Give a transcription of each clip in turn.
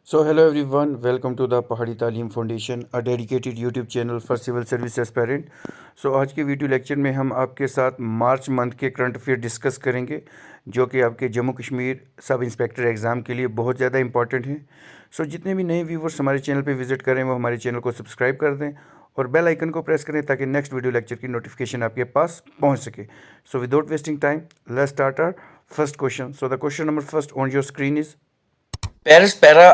So hello everyone, welcome to the पहाड़ी तालीम foundation, a dedicated YouTube channel for civil service aspirant. So आज के video lecture में हम आपके साथ मार्च मंथ के करंट अफेयर डिस्कस करेंगे, जो कि आपके Jammu Kashmir sub inspector exam के लिए बहुत ज़्यादा इंपॉर्टेंट हैं. सो जितने भी नए व्यूवर्स हमारे चैनल पे विजिट करें वो हमारे चैनल को सब्सक्राइब कर दें और बेल आइकन को प्रेस करें ताकि नेक्स्ट वीडियो लेक्चर की नोटिफिकेशन आपके पास पहुँच सके. So without wasting time let's start our first question. So the question number first on your screen is Paris para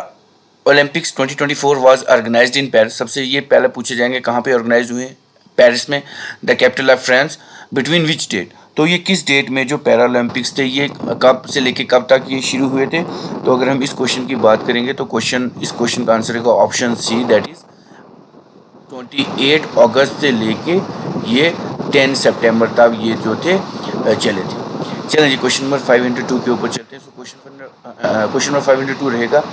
Olympics 2024 was organised in Paris. सबसे ये पहले पूछे जाएंगे कहाँ पे ऑर्गेनाइज हुए. पेरिस में. The capital of France. Between which date. तो ये किस डेट में जो पैरा ओलंपिक्स थे ये कब से लेके कब तक ये शुरू हुए थे. तो अगर हम इस क्वेश्चन की बात करेंगे तो इस क्वेश्चन का आंसर होगा ऑप्शन सी, दैट इज 28 अगस्त से लेके ये 10 सितंबर तक ये जो थे चले थे. चलें जी क्वेश्चन नंबर 502 के ऊपर चलते हैं. सो क्वेश्चन नंबर 502 रहेगा.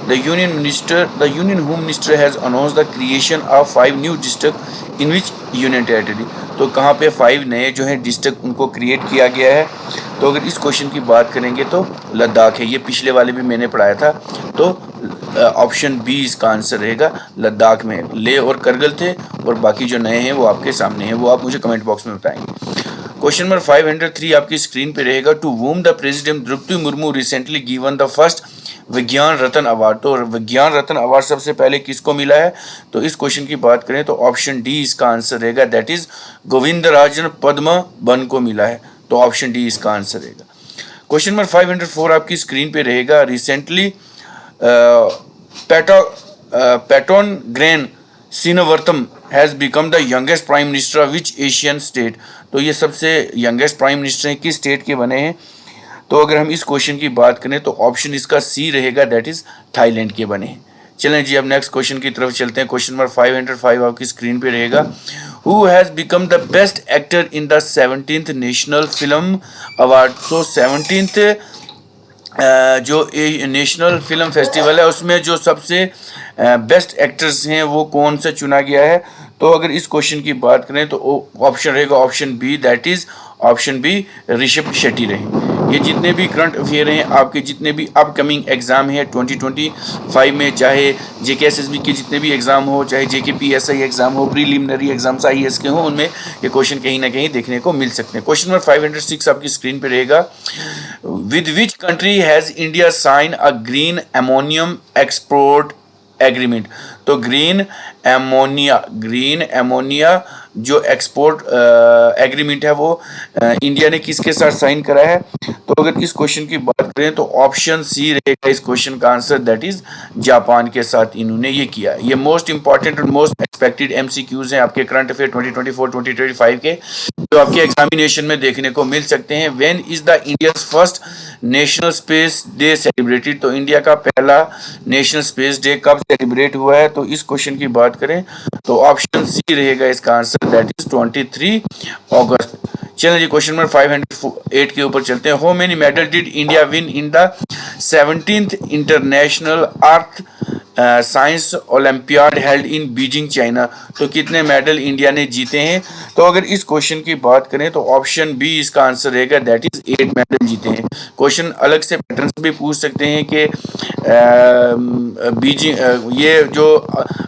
The union home minister has announce the creation of 5 new district in which union territory. तो कहाँ पे 5 नए जो हैं डिस्ट्रिक्ट उनको क्रिएट किया गया है. तो अगर इस क्वेश्चन की बात करेंगे तो लद्दाख है. ये पिछले वाले भी मैंने पढ़ाया था. तो ऑप्शन बी इसका आंसर रहेगा. लद्दाख में लेह और करगिल थे और बाकी जो नए हैं वो आपके सामने हैं, वो आप मुझे कमेंट बॉक्स में बताएंगे. क्वेश्चन नंबर 503 आपकी स्क्रीन पे रहेगा. To whom the president Droupadi Murmu recently given the first Vigyan Ratna award. तो विज्ञान रत्न अवार्ड सबसे पहले किसको मिला है. तो इस क्वेश्चन की बात करें तो ऑप्शन डी इसका आंसर रहेगा, that is Govindarajan Padmanabhan को मिला है. तो ऑप्शन डी इसका आंसर रहेगा. क्वेश्चन नंबर 504 आपकी स्क्रीन पे रहेगा. Recently Paetongtarn Shinawatra has become the youngest prime minister of which Asian state. तो ये सबसे यंगेस्ट प्राइम मिनिस्टर हैं किस स्टेट के बने हैं. तो अगर हम इस क्वेश्चन की बात करें तो ऑप्शन इसका सी रहेगा, दैट इज थाईलैंड के बने हैं. चलें जी अब नेक्स्ट क्वेश्चन की तरफ चलते हैं. क्वेश्चन नंबर 505 आपकी स्क्रीन पे रहेगा. Who has become the best actor in the 17th national film award. तो 17th जो नेशनल फिल्म फेस्टिवल है उसमें जो सबसे बेस्ट एक्टर्स हैं वो कौन सा चुना गया है. तो अगर इस क्वेश्चन की बात करें तो ऑप्शन रहेगा option B, that is option B Rishabh Shetty रहे. ये जितने भी करंट अफेयर हैं आपके जितने भी अपकमिंग एग्ज़ाम हैं 2025 में, चाहे JKSSB के जितने भी एग्ज़ाम हो, चाहे JKPSI एग्ज़ाम हो, प्रीलिमिनरी एग्जाम्स IAS के हों, उनमें ये क्वेश्चन कहीं ना कहीं देखने को मिल सकते हैं. क्वेश्चन नंबर 506 आपकी स्क्रीन पे रहेगा. With which country has India sign a green ammonium export agreement. तो ग्रीन एमोनिया जो एक्सपोर्ट एग्रीमेंट है वो इंडिया ने किसके साथ साइन करा है. तो अगर इस क्वेश्चन की बात करें तो ऑप्शन सी रहेगा इस क्वेश्चन का आंसर, दैट इज जापान के साथ इन्होंने ये किया. ये मोस्ट इंपॉर्टेंट और मोस्ट एक्सपेक्टेड MCQs हैं आपके करंट अफेयर 2024-2025 के, जो आपके एग्जामिनेशन में देखने को मिल सकते हैं. When is the India's first national space day celebrated. तो इंडिया का पहला नेशनल स्पेस डे कब सेलिब्रेट हुआ है. तो इस क्वेश्चन की बात करें तो ऑप्शन सी रहेगा इसका आंसर, दैट इज 23 अगस्त. चलिए जी क्वेश्चन नंबर 508 के ऊपर चलते हैं. How many medal did India win in the 17th international earth science olympiad held in Beijing China. तो कितने मेडल इंडिया ने जीते हैं. तो अगर इस क्वेश्चन की बात करें तो ऑप्शन बी इसका आंसर रहेगा, दैट इज 8 मेडल जीते हैं. क्वेश्चन अलग से पैटर्न से भी पूछ सकते हैं कि बीजिंग ये जो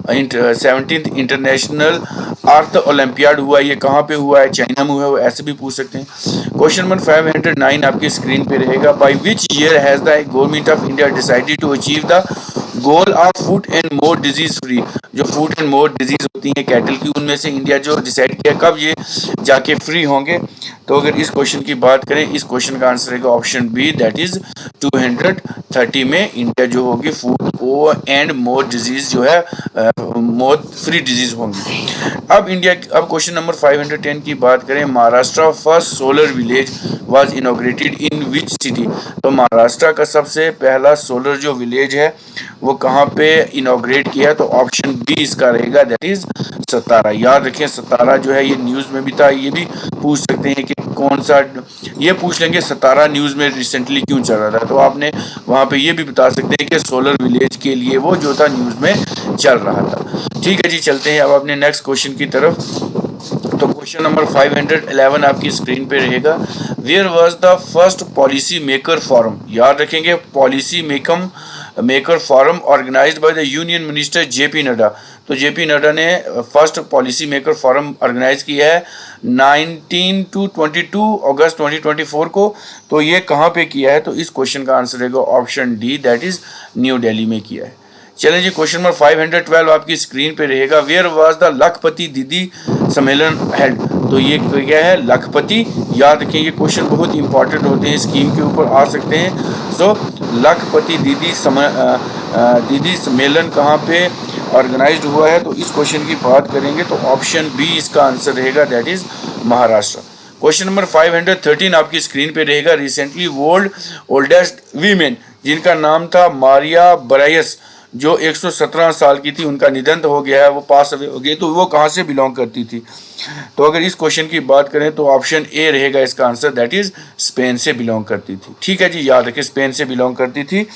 17th इंटरनेशनल अर्थ ओलंपियाड हुआ ये कहाँ पे हुआ है, चाइना में हुआ है, ऐसे भी पूछ सकते हैं. क्वेश्चन नंबर 509 आपकी स्क्रीन पे रहेगा. By which year has the government of India decided to achieve the goal of foot and mouth disease free. जो फूड एंड मोर डिजीज होती हैं कैटल की, उनमें से इंडिया जो डिसाइड किया कब ये जाके फ्री होंगे. तो अगर इस क्वेश्चन की बात करें इस क्वेश्चन का आंसर रहेगा ऑप्शन बी, दैट इज 230 में इंडिया जो होगी फूड एंड मोर डिजीज जो है मोर फ्री डिजीज होंगी. अब क्वेश्चन नंबर 510 की बात करें. Maharashtra first solar village was inaugurated in which city. तो महाराष्ट्र का सबसे पहला सोलर जो विलेज है वो कहाँ पे इनॉग्रेट किया. तो ऑप्शन बी इसका रहेगा, दैट इज सतारा. याद रखें सतारा जो है ये न्यूज़ में भी था. ये भी पूछ सकते हैं कि कौन सा, ये पूछ लेंगे सतारा न्यूज़ में रिसेंटली क्यों चल रहा था. तो आपने वहाँ पे ये भी बता सकते हैं कि सोलर विलेज के लिए वो जो था न्यूज़ में चल रहा था. ठीक है जी चलते हैं अब अपने नेक्स्ट क्वेश्चन की तरफ. तो क्वेश्चन नंबर 511 आपकी स्क्रीन पे रहेगा. Where was the first policy maker forum. याद रखेंगे policy maker maker forum organized by the union minister JP Nadda. तो जेपी नड्डा ने first policy maker forum organize किया है 19 to 22 अगस्त 2024 को। तो ये कहाँ पे किया है? तो इस क्वेश्चन का आंसर रहेगा option D, that is new Delhi में किया है। चलें जी, क्वेश्चन नंबर 512 आपकी स्क्रीन पे रहेगा। वेयर वाज द लखपति दीदी सम्मेलन हेल्ड? तो ये क्या है? लखपति। याद रखें, ये क्वेश्चन बहुत इंपॉर्टेंट होते हैं, स्कीम के ऊपर आ सकते हैं। सो लखपति दीदी सम्मेलन कहाँ पे ऑर्गेनाइज्ड हुआ है? तो इस क्वेश्चन की बात करेंगे तो ऑप्शन बी इसका आंसर रहेगा, that is Maharashtra. Question number 513 आपकी स्क्रीन पे रहेगा। रिसेंटली वर्ल्ड ओल्डेस्ट वीमेन, जिनका नाम था मारिया ब्रायस, जो 117 साल की थी, उनका निधन हो गया है, वो पास अवे हो गई। तो वो कहाँ से बिलोंग करती थी? तो अगर इस क्वेश्चन की बात करें तो ऑप्शन ए रहेगा इसका आंसर, दैट इज स्पेन से बिलोंग करती थी। ठीक है जी, याद रखें स्पेन से बिलोंग करती थी।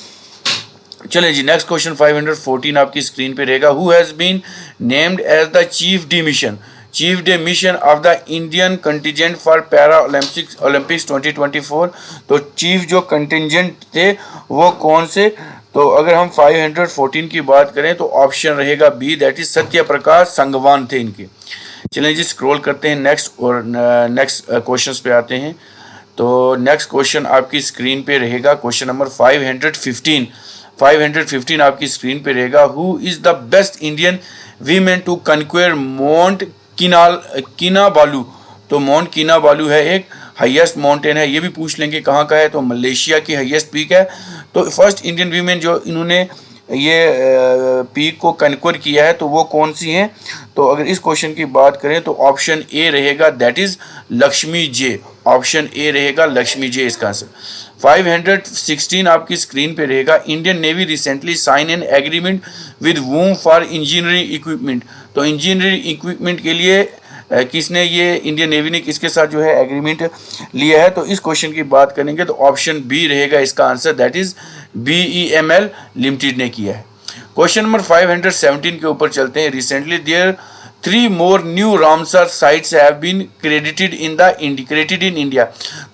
चलें जी, नेक्स्ट क्वेश्चन 514 आपकी स्क्रीन पे रहेगा। Who has been named as the chief de mission of the Indian contingent for para Olympics 2024? तो चीफ जो कंटिजेंट थे वो कौन से? तो अगर हम 514 की बात करें तो ऑप्शन रहेगा B, that is Satya Prakash Sangwan थे इनके। चलें जी, स्क्रॉल करते हैं नेक्स्ट और नेक्स्ट क्वेश्चंस पे आते हैं। तो नेक्स्ट क्वेश्चन आपकी स्क्रीन पे रहेगा, क्वेश्चन नंबर 515 आपकी स्क्रीन पे रहेगा। Who is the best Indian women to conquer Mount Kinabalu? तो माउंट किनाबालू है एक हाईएस्ट माउंटेन है, ये भी पूछ लेंगे कहाँ का है, तो मलेशिया की हाईएस्ट पीक है। तो फर्स्ट इंडियन वीमेन जो इन्होंने ये पीक को कन्क्वर किया है तो वो कौन सी हैं? तो अगर इस क्वेश्चन की बात करें तो ऑप्शन ए रहेगा, that is Lakshmi J. Option A रहेगा लक्ष्मी जे इसका आंसर। 516 आपकी स्क्रीन पे रहेगा। Indian Navy recently sign an agreement with whom for engineering equipment? तो इंजीनियरिंग इक्विपमेंट के लिए किसने, ये इंडियन नेवी ने किसके साथ जो है एग्रीमेंट लिया है? तो इस क्वेश्चन की बात करेंगे तो ऑप्शन बी रहेगा इसका answer, that is BEML limited ने किया है। क्वेश्चन नंबर 517 के ऊपर चलते हैं। Recently there 3 more new Ramsar sites have been credited in India.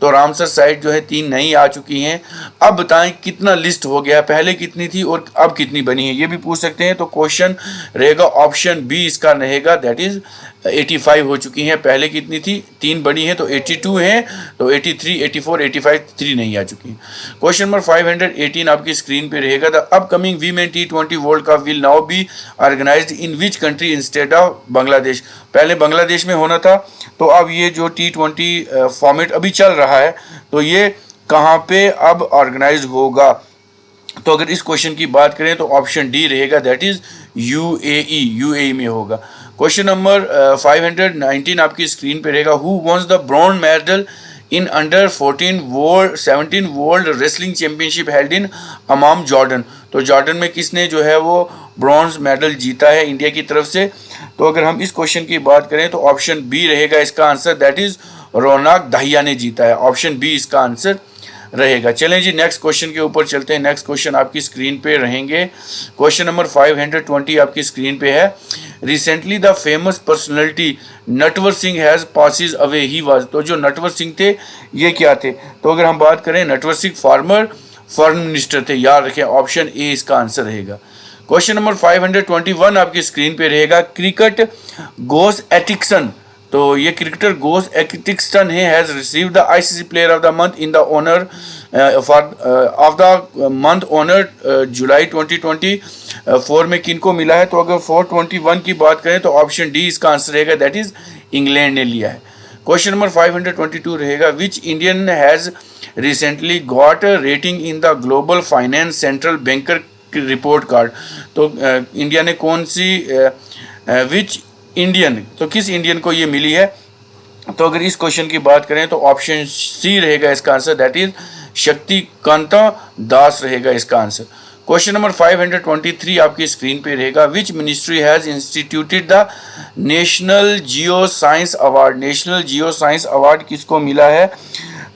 तो रामसर साइट जो है 3 नई आ चुकी हैं। अब बताएं कितना लिस्ट हो गया, पहले कितनी थी और अब कितनी बनी है, ये भी पूछ सकते हैं। तो क्वेश्चन रहेगा ऑप्शन बी इसका रहेगा, दैट इज 85 हो चुकी हैं। पहले कितनी थी? 3 बड़ी हैं, तो 82 हैं। तो 83, 84, 85 3 नहीं आ चुकी हैं। क्वेश्चन नंबर 518 आपकी स्क्रीन पे रहेगा। The upcoming women T20 world cup will now be organised in which country instead of Bangladesh? पहले बांग्लादेश में होना था, तो अब ये जो T20 फॉर्मेट अभी चल रहा है तो ये कहाँ पे अब ऑर्गेनाइज होगा? तो अगर इस क्वेश्चन की बात करें तो ऑप्शन डी रहेगा, दैट इज यूएई में होगा। क्वेश्चन नंबर 519 आपकी स्क्रीन पे रहेगा। Who won the bronze medal in under 17 world wrestling championship held in Amman Jordan? तो जॉर्डन में किसने जो है वो ब्रॉन्ज मेडल जीता है इंडिया की तरफ से? तो अगर हम इस क्वेश्चन की बात करें तो ऑप्शन बी रहेगा इसका आंसर, दैट इज रौनक दहिया ने जीता है। ऑप्शन बी इसका आंसर रहेगा। चलें जी, नेक्स्ट क्वेश्चन के ऊपर चलते हैं। नेक्स्ट क्वेश्चन आपकी स्क्रीन पे रहेंगे। क्वेश्चन नंबर 520 आपकी स्क्रीन पे है। Recently the famous personality Natwar Singh has passes away he was? तो जो नटवर सिंह थे ये क्या थे? तो अगर हम बात करें नटवर सिंह फॉरेन मिनिस्टर थे, याद रखें ऑप्शन ए इसका आंसर रहेगा। क्वेश्चन नंबर 521 आपकी स्क्रीन पे रहेगा। क्रिकेट गोस एटिक्सन, तो ये cricketer Gus Atkinson has received the ICC player of the month in the honour of the month honour July 2024 में किनको मिला है? तो अगर 421 की बात करें तो ऑप्शन डी इसका आंसर रहेगा, दैट इज इंग्लैंड ने लिया है। क्वेश्चन नंबर 522 रहेगा। Which Indian has recently got rating in the global finance central banker report card? तो इंडिया ने कौन सी विच इंडियन, तो किस इंडियन को ये मिली है? तो अगर इस क्वेश्चन की बात करें तो ऑप्शन सी रहेगा इसका आंसर, दैट इज शक्तिकांता दास रहेगा इसका आंसर। क्वेश्चन नंबर 523 आपकी स्क्रीन पे रहेगा। Which ministry has instituted the national geo science award? National geo science award किसको मिला है?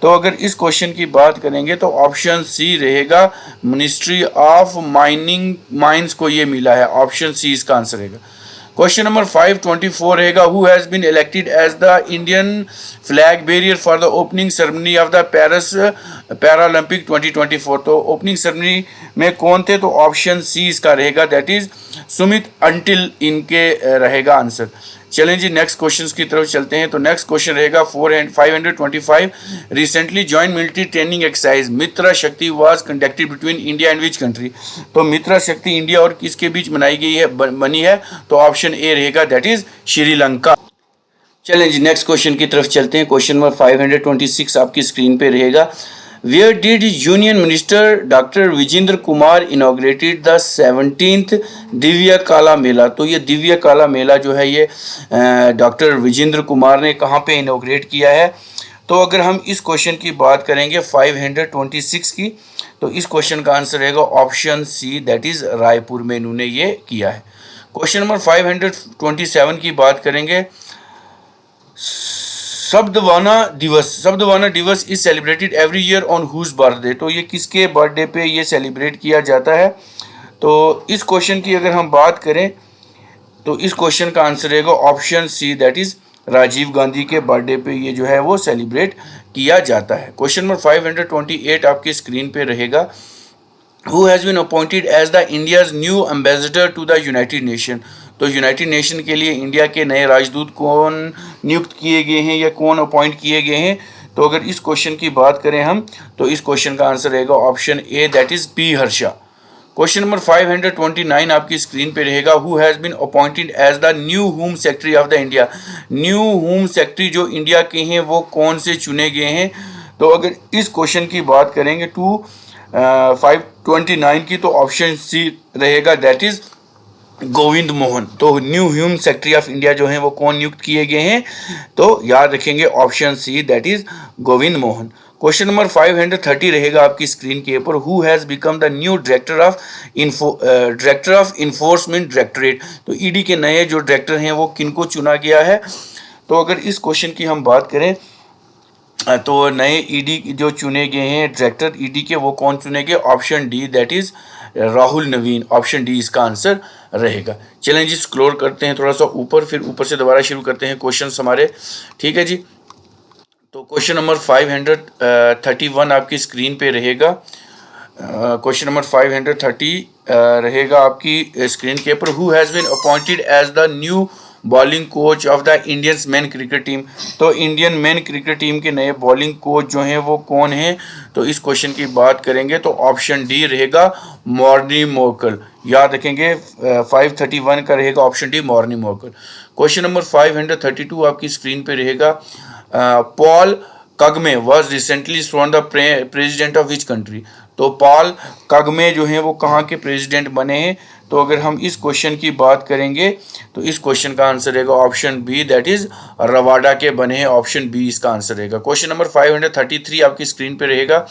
तो अगर इस क्वेश्चन की बात करेंगे तो ऑप्शन सी रहेगा, मिनिस्ट्री ऑफ माइंस को ये मिला है। ऑप्शन सी इसका आंसर रहेगा। क्वेश्चन नंबर 524 रहेगा। Who has been elected as the Indian flag bearer for the opening ceremony of the Paris Paralympic 2024। तो ओपनिंग सेरेमनी में कौन थे? तो ऑप्शन सी इसका रहेगा, दैट इज सुमित अंटिल इनके रहेगा आंसर। चलें जी नेक्स्ट क्वेश्चन की तरफ चलते हैं। तो नेक्स्ट क्वेश्चन रहेगा 525 recently join military training exercise Mitra Shakti was conducted between India and which country. तो मित्रा शक्ति इंडिया और किसके बीच बनाई गई है, बनी है? तो ऑप्शन ए रहेगा, दैट इज श्रीलंका। चलें जी नेक्स्ट क्वेश्चन की तरफ चलते हैं। क्वेश्चन नंबर 526 आपकी स्क्रीन पे रहेगा। Where did union minister doctor Vijendra Kumar inaugurated the 17th Divya काला मेला। तो ये दिव्य काला मेला जो है ये डॉक्टर विजेंद्र कुमार ने कहाँ पे इनॉग्रेट किया है? तो अगर हम इस क्वेश्चन की बात करेंगे 526 की, तो इस क्वेश्चन का आंसर रहेगा option C, that is Raipur में इन्होंने ये किया है। क्वेश्चन नंबर 527 की बात करेंगे। Sadbhavana Diwas is celebrated every year on whose birthday. तो ये किसके बर्थडे पे ये सेलिब्रेट किया जाता है? तो इस क्वेश्चन की अगर हम बात करें तो इस क्वेश्चन का आंसर रहेगा option C, that is Rajiv Gandhi के बर्थडे पे ये जो है वो सेलिब्रेट किया जाता है। क्वेश्चन नंबर 528 आपकी स्क्रीन पे रहेगा। Who has been appointed as the India's new ambassador to the United Nation। तो यूनाइटेड नेशन के लिए इंडिया के नए राजदूत कौन नियुक्त किए गए हैं या कौन अपॉइंट किए गए हैं? तो अगर इस क्वेश्चन की बात करें हम, तो इस क्वेश्चन का आंसर रहेगा option A, that is P Harsha. Question number 529 आपकी स्क्रीन पे रहेगा। Who has been appointed as the new home secretary of the India. New home secretary जो इंडिया के हैं वो कौन से चुने गए हैं? तो अगर इस क्वेश्चन की बात करेंगे 529 की, तो ऑप्शन सी रहेगा, दैट इज गोविंद मोहन। तो new home secretary of India जो है वो कौन नियुक्त किए गए हैं? तो याद रखेंगे option C, that is Govind Mohan. Question number 530 रहेगा आपकी स्क्रीन के ऊपर। Who has become the new director of enforcement directorate. तो ईडी के नए जो डायरेक्टर हैं वो किनको चुना गया है? तो अगर इस क्वेश्चन की हम बात करें तो नए ईडी जो चुने गए हैं डायरेक्टर ईडी के, वो कौन चुने गए? Option D, that is Rahul Naveen. Option D इसका आंसर रहेगा। चलें जी स्क्रॉल करते हैं थोड़ा सा ऊपर, फिर ऊपर से दोबारा शुरू करते हैं क्वेश्चंस हमारे, ठीक है जी। तो क्वेश्चन नंबर 531 आपकी स्क्रीन पे रहेगा। क्वेश्चन नंबर 530 रहेगा आपकी स्क्रीन के ऊपर। Who has been appointed as the new bowling coach of the Indian men cricket team. तो इंडियन मेन क्रिकेट टीम के नए बॉलिंग कोच जो हैं वो कौन हैं? तो इस क्वेश्चन की बात करेंगे तो ऑप्शन डी रहेगा मॉर्नी मोकल। याद रखेंगे 531 का रहेगा option D Morne Morkel. Question number 532 आपकी स्क्रीन पे रहेगा। Paul Kagame was recently sworn the president of which country. तो पॉल कगमे जो हैं वो कहाँ के प्रेसिडेंट बने हैं? तो अगर हम इस क्वेश्चन की बात करेंगे तो इस क्वेश्चन का आंसर रहेगा ऑप्शन बी, दैट इज रवाडा के बने हैं। ऑप्शन बी इसका आंसर रहेगा। क्वेश्चन नंबर 533 आपकी स्क्रीन पे रहेगा।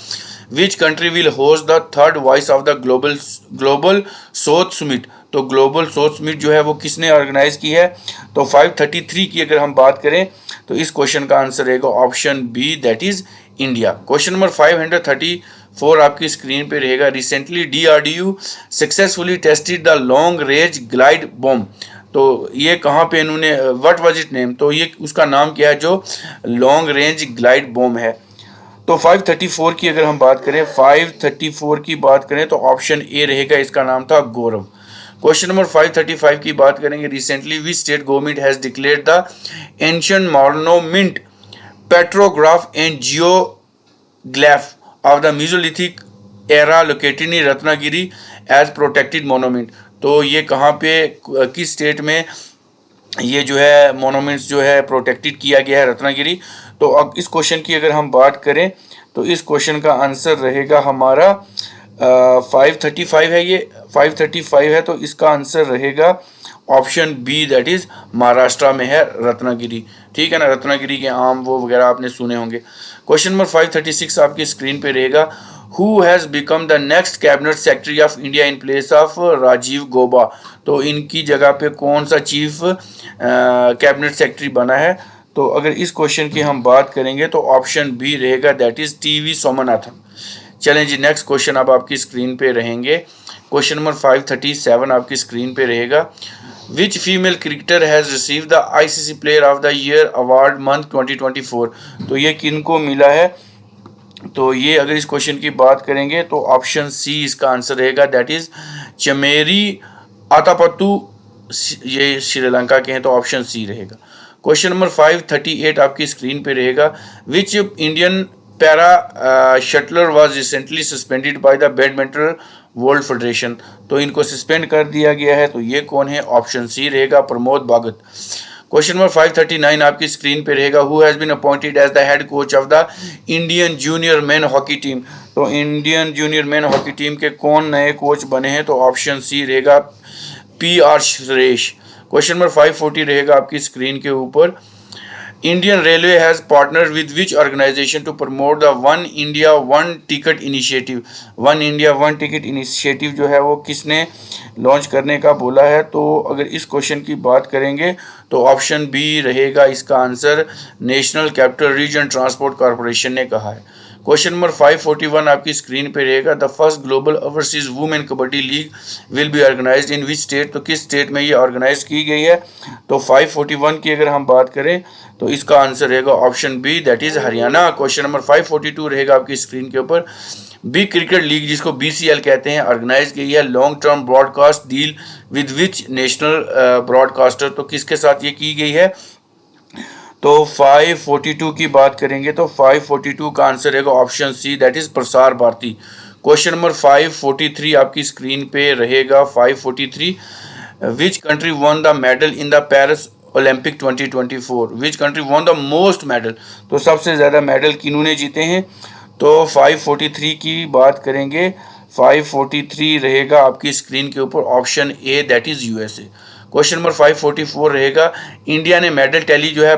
Which country will host the third voice of the global south summit. तो ग्लोबल साउथ समिट जो है वो किसने ऑर्गेनाइज की है? तो 533 की अगर हम बात करें तो इस क्वेश्चन का आंसर रहेगा option B, that is India. Question number 534 आपकी स्क्रीन पे रहेगा। Recently DRDO successfully tested the long range glide bomb. तो ये कहाँ पे इन्होंने, व्हाट वाज इट नेम? तो ये उसका नाम क्या है जो लॉन्ग रेंज ग्लाइड बॉम्ब है? तो 534 की अगर हम बात करें, 534 की बात करें तो ऑप्शन ए रहेगा, इसका नाम था गौरव। क्वेश्चन नंबर 535 की बात करेंगे। Recently which state government has declared the ancient monument petroglyph and geoglyph of the mesolithic era located in Ratnagiri as protected monument. तो ये कहाँ पे, किस स्टेट में ये जो है मोनूमेंट्स जो है प्रोटेक्टेड किया गया है? रत्नागिरी। तो अब इस क्वेश्चन की अगर हम बात करें तो इस क्वेश्चन का आंसर रहेगा हमारा 535 है, ये 535 है, तो इसका आंसर रहेगा option B, that is Maharashtra में है रत्नागिरी। ठीक है ना, रत्नागिरी के आम वो वगैरह आपने सुने होंगे। क्वेश्चन नंबर 536 आपकी स्क्रीन पे रहेगा। Who has become the next cabinet secretary of India in place of Rajiv Gauba. तो इनकी जगह पे कौन सा चीफ कैबिनेट सेक्रेटरी बना है? तो अगर इस क्वेश्चन की हम बात करेंगे तो ऑप्शन बी रहेगा, दैट इज TV सोमनाथन। चलें जी नेक्स्ट क्वेश्चन अब आपकी स्क्रीन पे रहेंगे। क्वेश्चन नंबर 537 आपकी स्क्रीन पे रहेगा। Which female cricketer has receive the ICC player of the year award month 2024। तो ये किनको मिला है? तो ये अगर इस क्वेश्चन की बात करेंगे तो ऑप्शन सी इसका आंसर रहेगा, दैट इज चमेरी आतापत्तू, ये श्रीलंका के हैं, तो ऑप्शन सी रहेगा। क्वेश्चन नंबर 538 आपकी स्क्रीन पे रहेगा, which Indian para shuttler was recently suspended by the badminton world federation, तो इनको सस्पेंड कर दिया गया है, तो ये कौन है, ऑप्शन सी रहेगा, प्रमोद भगत। क्वेश्चन नंबर 539 आपकी स्क्रीन पे रहेगा, who has been appointed as the head coach of the Indian junior men hockey team, तो Indian junior men hockey team के कौन नए कोच बने हैं, तो ऑप्शन सी रहेगा, PR सुरेश। क्वेश्चन नंबर 540 रहेगा आपकी स्क्रीन के ऊपर, Indian railway has partner with which organisation to promote the one India one ticket initiative, one India one ticket initiative जो है वो किसने लॉन्च करने का बोला है, तो अगर इस क्वेश्चन की बात करेंगे तो ऑप्शन बी रहेगा इसका answer, national capital region transport corporation ने कहा है। क्वेश्चन नंबर 541 आपकी स्क्रीन पे रहेगा, the first global overseas women kabaddi league will be organised in which state, तो किस स्टेट में ये ऑर्गेनाइज की गई है, तो 541 की अगर हम बात करें तो इसका आंसर रहेगा option B, that is Haryana. Question number 542 रहेगा आपकी स्क्रीन के ऊपर, बिग क्रिकेट लीग जिसको BCL कहते हैं ऑर्गेनाइज की है long term broadcast deal with which national broadcaster, तो किसके साथ ये की गई है, तो 542 की बात करेंगे तो 542 का आंसर रहेगा option C, that is Prasar Bharati. Question number 543 आपकी स्क्रीन पे रहेगा, 543 which country one the medal in the Paris Olympic 2024, which country one the most medal, तो सबसे ज़्यादा मेडल किन्होंने जीते हैं, तो 543 की बात करेंगे, 543 रहेगा आपकी स्क्रीन के ऊपर option A, that is USA। Question number 544 रहेगा, इंडिया ने मेडल टैली जो है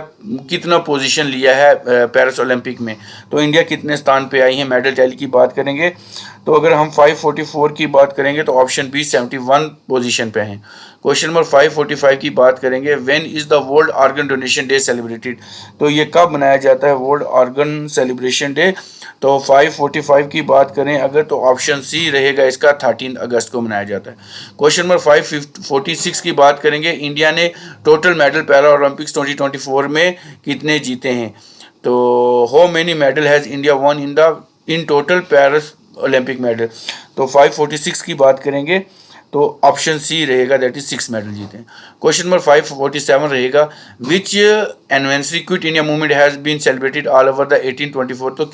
कितना पोजीशन लिया है पेरिस ओलंपिक में, तो इंडिया कितने स्थान पे आई है मेडल टैली की बात करेंगे, तो अगर हम 544 की बात करेंगे तो ऑप्शन बी 71 पोजीशन पे हैं। क्वेश्चन नंबर 545 की बात करेंगे, when is the world organ donation day celebrated, तो ये कब मनाया जाता है वर्ल्ड ऑर्गन सेलिब्रेशन डे, तो 545 की बात करें अगर तो ऑप्शन सी रहेगा इसका, 13 अगस्त को मनाया जाता है। क्वेश्चन नंबर 546 की बात करेंगे, इंडिया ने टोटल मेडल पैरा ओलंपिक्स 2024 में कितने जीते हैं, तो how many medal has India one in total Paris Olympic medal, तो 546 की बात करेंगे तो ऑप्शन सी रहेगा, दैट इज 6 मेडल जीते हैं। क्वेश्चन नंबर 547 रहेगा, which anniversary Quit India movement has been celebrated all over the 1824, तो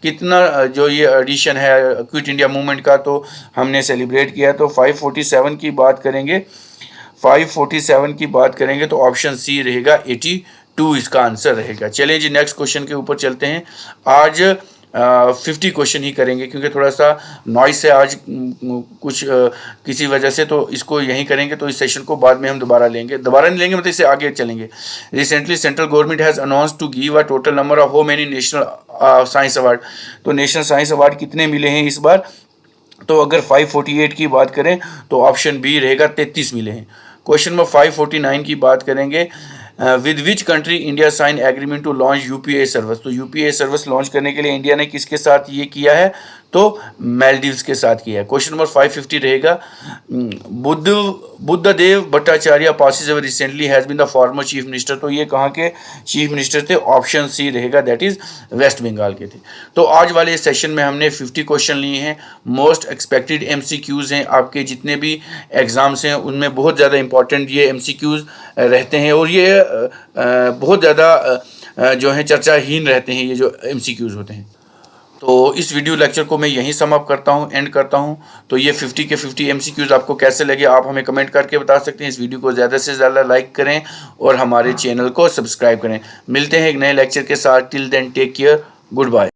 कितना जो ये एडिशन है क्विट इंडिया मूवमेंट का तो हमने सेलिब्रेट किया, तो 547 की बात करेंगे, 547 की बात करेंगे तो ऑप्शन सी रहेगा 82 इसका आंसर रहेगा। चलिए जी नेक्स्ट क्वेश्चन के ऊपर चलते हैं। आज 50 क्वेश्चन ही करेंगे क्योंकि थोड़ा सा नॉइस है आज कुछ किसी वजह से, तो इसको यहीं करेंगे, तो इस सेशन को बाद में हम दोबारा नहीं लेंगे मतलब इससे आगे चलेंगे। Recently central government has announce to give a total number of how many national science award, तो नेशनल साइंस अवार्ड कितने मिले हैं इस बार, तो अगर 548 की बात करें तो ऑप्शन बी रहेगा 33 मिले हैं। क्वेश्चन नंबर 549 की बात करेंगे, with which country India sign agreement to launch UPI service, तो UPI सर्विस लॉन्च करने के लिए इंडिया ने किसके साथ ये किया है, तो मालदीव्स के साथ किया है। क्वेश्चन नंबर 550 रहेगा, Buddhadeb Bhattacharya passes away recently has been the former chief minister, तो ये कहाँ के चीफ मिनिस्टर थे, ऑप्शन सी रहेगा, दैट इज वेस्ट बंगाल के थे। तो आज वाले इस सेशन में हमने 50 क्वेश्चन लिए हैं, मोस्ट एक्सपेक्टेड MCQs हैं, आपके जितने भी एग्ज़ाम्स हैं उनमें बहुत ज़्यादा इंपॉर्टेंट ये MCQs रहते हैं और ये बहुत ज़्यादा जो है चर्चाहीन रहते हैं ये जो MCQs होते हैं। तो इस वीडियो लेक्चर को मैं यहीं सम अप करता हूँ, एंड करता हूँ। तो ये 50 के 50 MCQs आपको कैसे लगे आप हमें कमेंट करके बता सकते हैं। इस वीडियो को ज़्यादा से ज़्यादा लाइक करें और हमारे चैनल को सब्सक्राइब करें। मिलते हैं एक नए लेक्चर के साथ, till then take care, good bye.